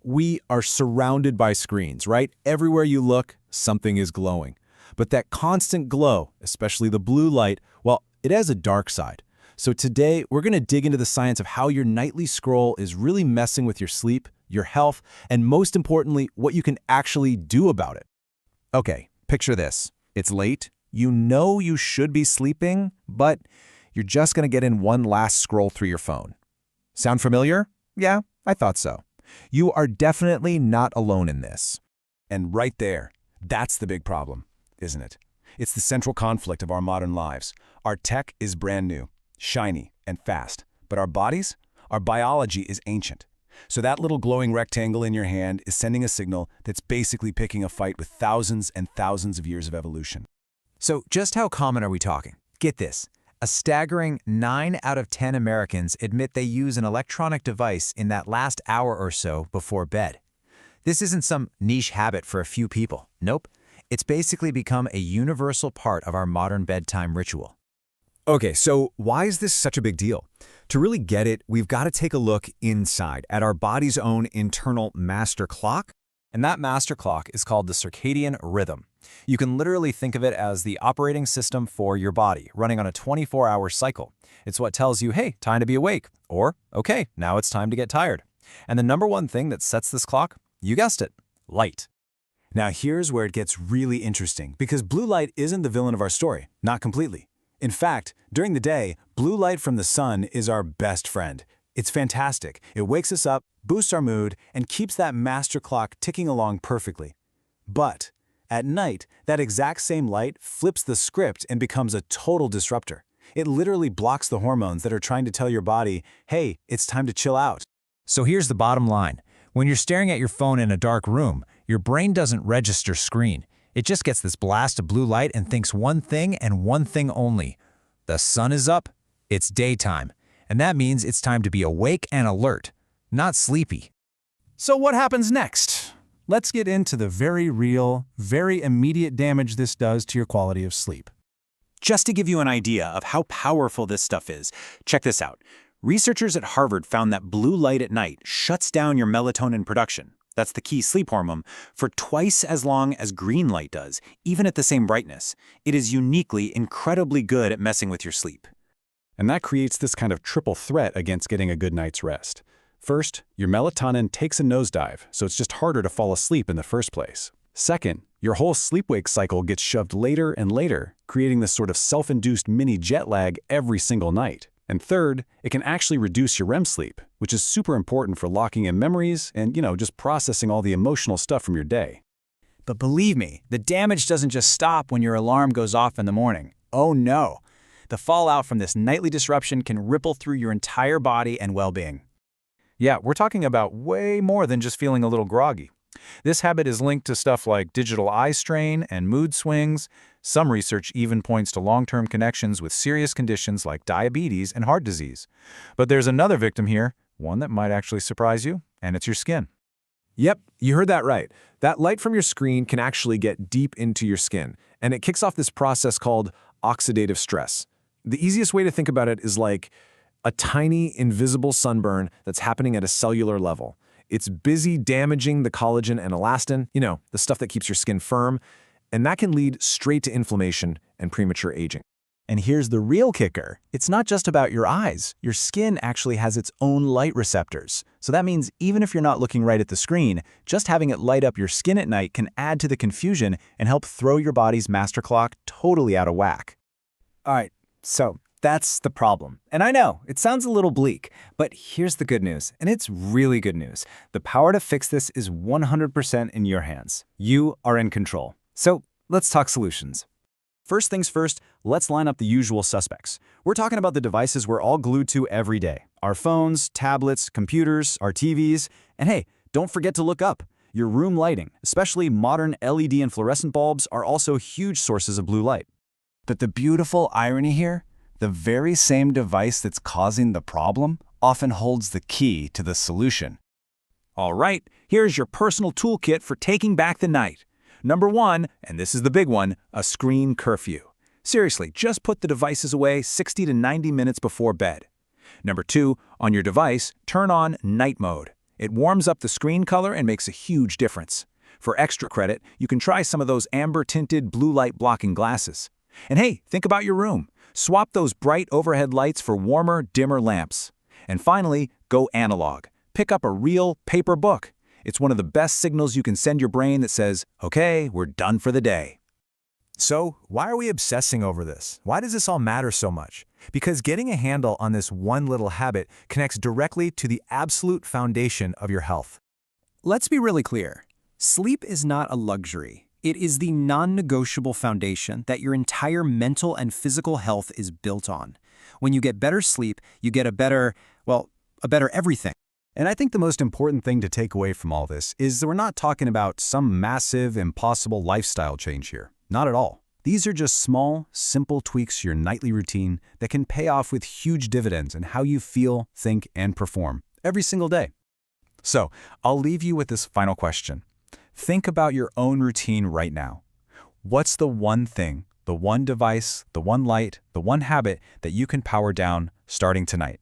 We are surrounded by screens, right? Everywhere you look, something is glowing. But that constant glow, especially the blue light, well, it has a dark side. So today, we're going to dig into the science of how your nightly scroll is really messing with your sleep, your health, and most importantly, what you can actually do about it. Okay, picture this. It's late. You know you should be sleeping, but you're just going to get in one last scroll through your phone. Sound familiar? Yeah, I thought so. You are definitely not alone in this. And right there, that's the big problem, isn't it? It's the central conflict of our modern lives. Our tech is brand new, shiny, and fast. But our bodies? Our biology is ancient. So that little glowing rectangle in your hand is sending a signal that's basically picking a fight with thousands and thousands of years of evolution. So just how common are we talking? Get this. A staggering 9 out of 10 Americans admit they use an electronic device in that last hour or so before bed. This isn't some niche habit for a few people. Nope. It's basically become a universal part of our modern bedtime ritual. Okay, so why is this such a big deal? To really get it, we've got to take a look inside at our body's own internal master clock. And that master clock is called the circadian rhythm. You can literally think of it as the operating system for your body, running on a 24-hour cycle. It's what tells you, hey, time to be awake, or, okay, now it's time to get tired. And the number one thing that sets this clock, you guessed it, light. Now here's where it gets really interesting, because blue light isn't the villain of our story, not completely. In fact, during the day, blue light from the sun is our best friend. It's fantastic. It wakes us up, boosts our mood, and keeps that master clock ticking along perfectly. But at night, that exact same light flips the script and becomes a total disruptor. It literally blocks the hormones that are trying to tell your body, hey, it's time to chill out. So here's the bottom line. When you're staring at your phone in a dark room, your brain doesn't register screen. It just gets this blast of blue light and thinks one thing and one thing only. The sun is up, it's daytime. And that means it's time to be awake and alert, not sleepy. So what happens next? Let's get into the very real, very immediate damage this does to your quality of sleep. Just to give you an idea of how powerful this stuff is, check this out. Researchers at Harvard found that blue light at night shuts down your melatonin production, that's the key sleep hormone, for twice as long as green light does, even at the same brightness. It is uniquely, incredibly good at messing with your sleep. And that creates this kind of triple threat against getting a good night's rest. First, your melatonin takes a nosedive, so it's just harder to fall asleep in the first place. Second, your whole sleep-wake cycle gets shoved later and later, creating this sort of self-induced mini jet lag every single night. And third, it can actually reduce your REM sleep, which is super important for locking in memories and, just processing all the emotional stuff from your day. But believe me, the damage doesn't just stop when your alarm goes off in the morning. Oh no. The fallout from this nightly disruption can ripple through your entire body and well-being. Yeah, we're talking about way more than just feeling a little groggy. This habit is linked to stuff like digital eye strain and mood swings. Some research even points to long-term connections with serious conditions like diabetes and heart disease. But there's another victim here, one that might actually surprise you, and it's your skin. Yep, you heard that right. That light from your screen can actually get deep into your skin, and it kicks off this process called oxidative stress. The easiest way to think about it is like a tiny, invisible sunburn that's happening at a cellular level. It's busy damaging the collagen and elastin, the stuff that keeps your skin firm, and that can lead straight to inflammation and premature aging. And here's the real kicker. It's not just about your eyes. Your skin actually has its own light receptors. So that means even if you're not looking right at the screen, just having it light up your skin at night can add to the confusion and help throw your body's master clock totally out of whack. All right, so that's the problem. And I know, it sounds a little bleak, but here's the good news, and it's really good news. The power to fix this is 100% in your hands. You are in control. So let's talk solutions. First things first, let's line up the usual suspects. We're talking about the devices we're all glued to every day. Our phones, tablets, computers, our TVs. And hey, don't forget to look up. Your room lighting, especially modern LED and fluorescent bulbs, are also huge sources of blue light. But the beautiful irony here, the very same device that's causing the problem often holds the key to the solution. All right, here's your personal toolkit for taking back the night. Number 1, and this is the big one, a screen curfew. Seriously, just put the devices away 60 to 90 minutes before bed. Number 2, on your device, turn on night mode. It warms up the screen color and makes a huge difference. For extra credit, you can try some of those amber-tinted blue light blocking glasses. And hey, think about your room. Swap those bright overhead lights for warmer, dimmer lamps. And finally, go analog. Pick up a real paper book. It's one of the best signals you can send your brain that says, okay, we're done for the day. So, why are we obsessing over this? Why does this all matter so much? Because getting a handle on this one little habit connects directly to the absolute foundation of your health. Let's be really clear. Sleep is not a luxury. It is the non-negotiable foundation that your entire mental and physical health is built on. When you get better sleep, you get a better everything. And I think the most important thing to take away from all this is that we're not talking about some massive, impossible lifestyle change here. Not at all. These are just small, simple tweaks to your nightly routine that can pay off with huge dividends in how you feel, think, and perform every single day. So, I'll leave you with this final question. Think about your own routine right now. What's the one thing, the one device, the one light, the one habit that you can power down starting tonight?